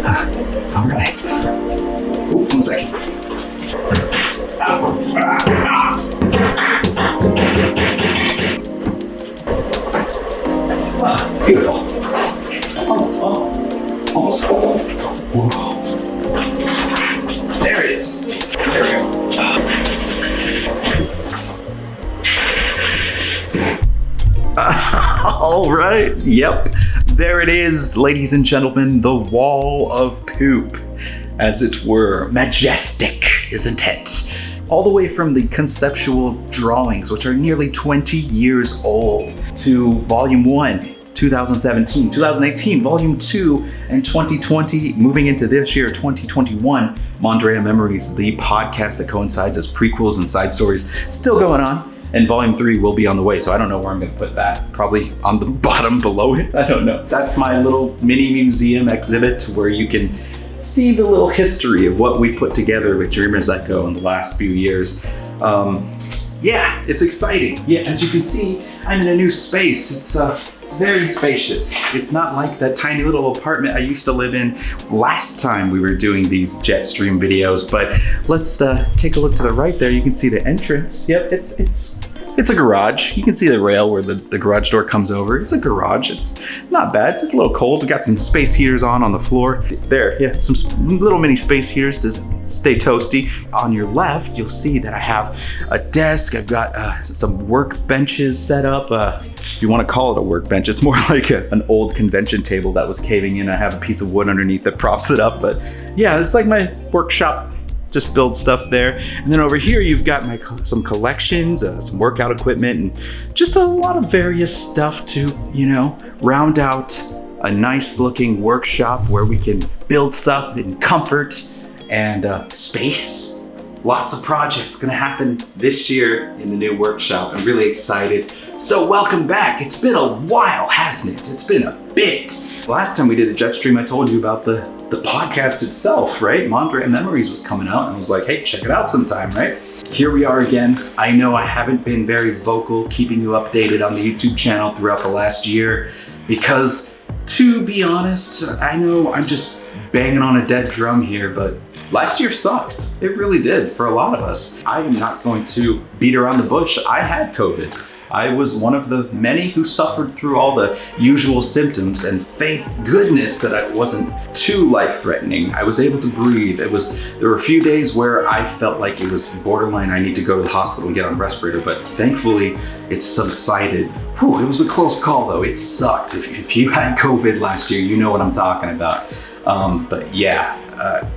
All right. Ooh, 1 second. Beautiful. Almost. Whoa. There it is. There we go. All right. Yep. There it is, ladies and gentlemen, the wall of poop, as it were. Majestic, isn't it? All the way from the conceptual drawings, which are nearly 20 years old, to Volume 1, 2017, 2018, Volume 2, and 2020, moving into this year, 2021, Mondrea Memories, the podcast that coincides as prequels and side stories, still going on. And Volume 3 will be on the way, so I don't know where I'm gonna put that. Probably on the bottom below it, I don't know. That's my little mini museum exhibit where you can see the little history of what we put together with DreamersEcho in the last few years. Yeah, it's exciting. Yeah, as you can see, I'm in a new space. It's very spacious. It's not like that tiny little apartment I used to live in last time we were doing these JetStream videos, but let's take a look to the right there. You can see the entrance. Yep, it's a garage. You can see the rail where the garage door comes over. It's a garage. It's not bad. It's a little cold. We got some space heaters on the floor. There, yeah, some little mini space heaters to stay toasty. On your left, you'll see that I have a desk. I've got some work benches set up. If you want to call it a workbench, it's more like an old convention table that was caving in. I have a piece of wood underneath that props it up. But yeah, it's like my workshop. Just build stuff there. And then over here, you've got some collections, some workout equipment, and just a lot of various stuff to, round out a nice looking workshop where we can build stuff in comfort and space. Lots of projects gonna happen this year in the new workshop. I'm really excited. So welcome back. It's been a while, hasn't it? It's been a bit. Last time we did a JetStream, I told you about the podcast itself, right? Mondrea Memories was coming out, and I was like, hey, check it out sometime, right? Here we are again. I know I haven't been very vocal keeping you updated on the YouTube channel throughout the last year because, to be honest, I know I'm just banging on a dead drum here, but last year sucked. It really did for a lot of us. I am not going to beat around the bush. I had COVID. I was one of the many who suffered through all the usual symptoms, and thank goodness that it wasn't too life-threatening. I was able to breathe. There were a few days where I felt like it was borderline, I need to go to the hospital and get on a respirator, but thankfully it subsided. Whew, it was a close call though. It sucked. If you had COVID last year, you know what I'm talking about. But yeah,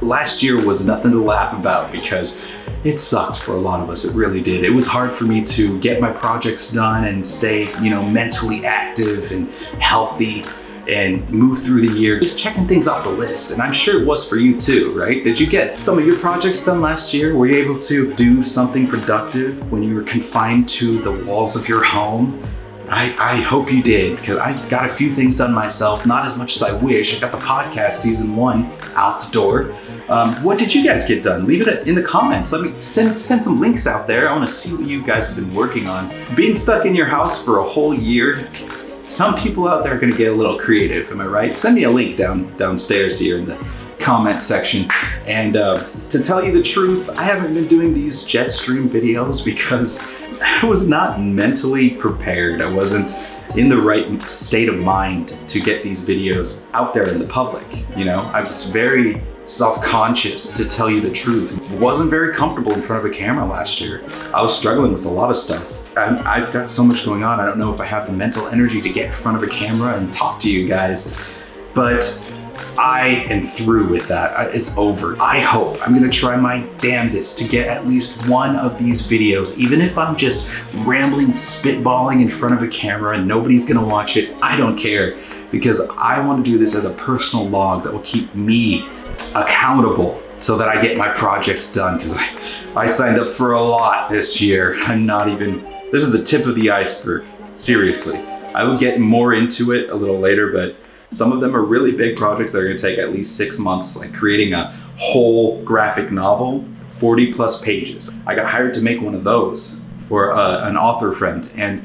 last year was nothing to laugh about because it sucked for a lot of us. It really did. It was hard for me to get my projects done and stay, mentally active and healthy and move through the year, just checking things off the list. And I'm sure it was for you too, right? Did you get some of your projects done last year? Were you able to do something productive when you were confined to the walls of your home? I hope you did, because I got a few things done myself, not as much as I wish. I got the podcast season 1 out the door. What did you guys get done? Leave it in the comments. Let me send some links out there. I want to see what you guys have been working on. Being stuck in your house for a whole year, some people out there are going to get a little creative, am I right? Send me a link downstairs here in the comment section. And to tell you the truth, I haven't been doing these JetStream videos because I was not mentally prepared. I wasn't in the right state of mind to get these videos out there in the public. I was very self-conscious, to tell you the truth. I wasn't very comfortable in front of a camera last year. I was struggling with a lot of stuff. I've got so much going on. I don't know if I have the mental energy to get in front of a camera and talk to you guys, but I am through with that. It's over. I hope. I'm gonna try my damnedest to get at least one of these videos, even if I'm just rambling, spitballing in front of a camera and nobody's gonna watch it. I don't care, because I want to do this as a personal log that will keep me accountable so that I get my projects done, because I signed up for a lot this year. This is the tip of the iceberg, seriously. I will get more into it a little later, but some of them are really big projects that are going to take at least 6 months, like creating a whole graphic novel, 40 plus pages. I got hired to make one of those for an author friend, and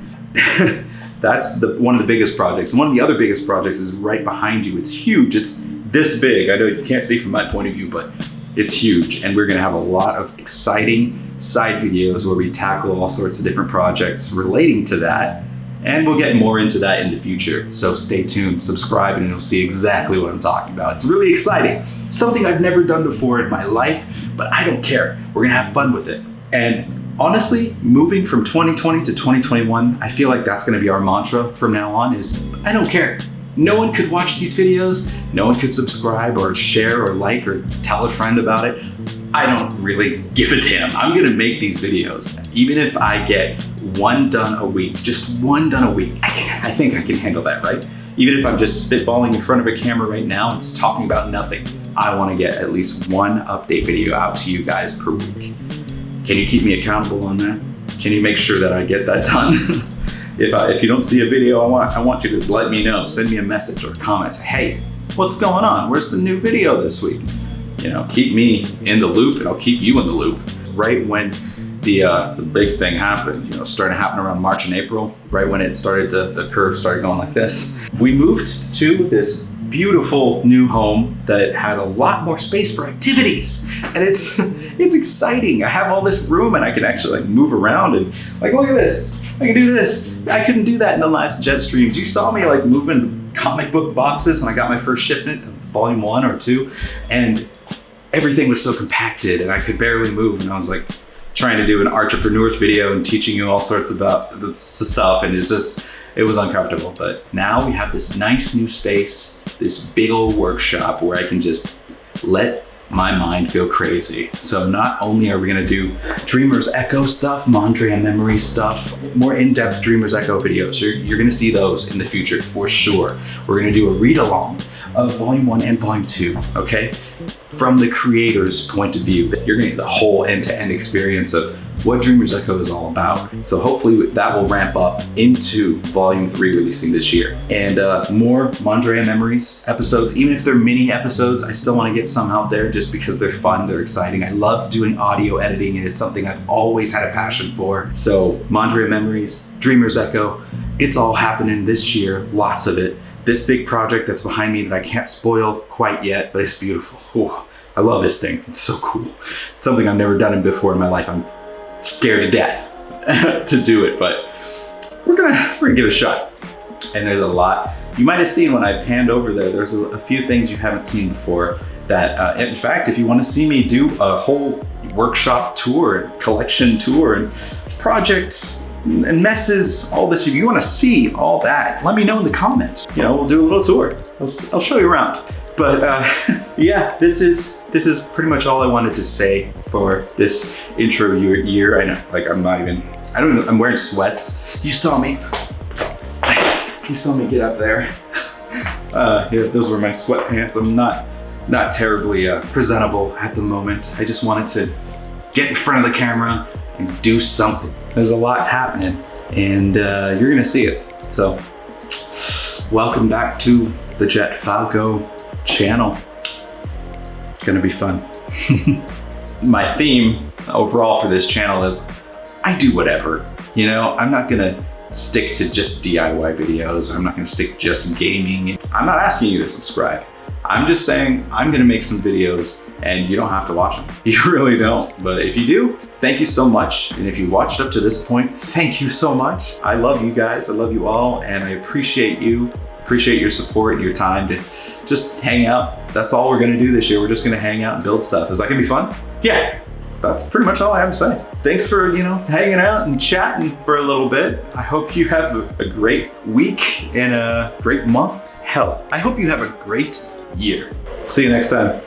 that's one of the biggest projects. And one of the other biggest projects is right behind you. It's huge. It's this big. I know you can't see from my point of view, but it's huge. And we're gonna have a lot of exciting side videos where we tackle all sorts of different projects relating to that. And we'll get more into that in the future. So stay tuned, subscribe, and you'll see exactly what I'm talking about. It's really exciting. Something I've never done before in my life, but I don't care. We're gonna have fun with it. And honestly, moving from 2020 to 2021, I feel like that's gonna be our mantra from now on is, I don't care. No one could watch these videos, no one could subscribe or share or like or tell a friend about it. I don't really give a damn. I'm gonna make these videos. Even if I get one done a week, just one done a week, I think I can handle that, right? Even if I'm just spitballing in front of a camera right now and just talking about nothing, I wanna get at least one update video out to you guys per week. Can you keep me accountable on that? Can you make sure that I get that done? If you don't see a video, I want you to let me know. Send me a message or comment. Say, hey, what's going on? Where's the new video this week? You know, keep me in the loop and I'll keep you in the loop. Right when the big thing happened, you know, started to happen around March and April, right when it started to, the curve started going like this. We moved to this beautiful new home that has a lot more space for activities. And it's exciting. I have all this room and I can actually like move around and like, look at this. I can do this. I couldn't do that in the last JetStreams. You saw me like moving comic book boxes when I got my first shipment, volume 1 or 2, and everything was so compacted and I could barely move. And I was like trying to do an entrepreneur's video and teaching you all sorts about this stuff, and it was uncomfortable. But now we have this nice new space, this big old workshop where I can just let my mind go crazy. So not only are we gonna do DreamersEcho stuff, Mondrian memory stuff, more in-depth DreamersEcho videos. You're gonna see those in the future for sure. We're gonna do a read-along of volume 1 and volume 2, okay? From the creator's point of view, you're gonna get the whole end-to-end experience of what DreamersEcho is all about. So hopefully that will ramp up into volume 3 releasing this year. And more Mondrian Memories episodes, even if they're mini episodes, I still wanna get some out there just because they're fun, they're exciting. I love doing audio editing and it's something I've always had a passion for. So Mondrian Memories, DreamersEcho, it's all happening this year, lots of it. This big project that's behind me that I can't spoil quite yet, but it's beautiful. Ooh, I love this thing, it's so cool. It's something I've never done before in my life. I'm scared to death to do it, but we're gonna give it a shot. And there's a lot. You might have seen when I panned over there, there's a few things you haven't seen before that, in fact, if you wanna see me do a whole workshop tour, collection tour, and projects, and messes, all this, if you wanna see all that, let me know in the comments. You know, we'll do a little tour. I'll show you around. But yeah, this is pretty much all I wanted to say for this intro year. I know, like I'm wearing sweats. You saw me get up there. Yeah, those were my sweatpants. I'm not terribly presentable at the moment. I just wanted to get in front of the camera and do something. There's a lot happening and you're gonna see it. So welcome back to the JetFalco channel. It's gonna be fun. My theme overall for this channel is I do whatever. You know, I'm not gonna stick to just DIY videos. I'm not gonna stick just gaming. I'm not asking you to subscribe. I'm just saying I'm gonna make some videos and you don't have to watch them. You really don't. But if you do, thank you so much. And if you watched up to this point, thank you so much. I love you guys, I love you all, and I appreciate you. Appreciate your support and your time to just hang out. That's all we're gonna do this year. We're just gonna hang out and build stuff. Is that gonna be fun? Yeah, that's pretty much all I have to say. Thanks for, you know, hanging out and chatting for a little bit. I hope you have a great week and a great month. Hell, I hope you have a great year. See you next time.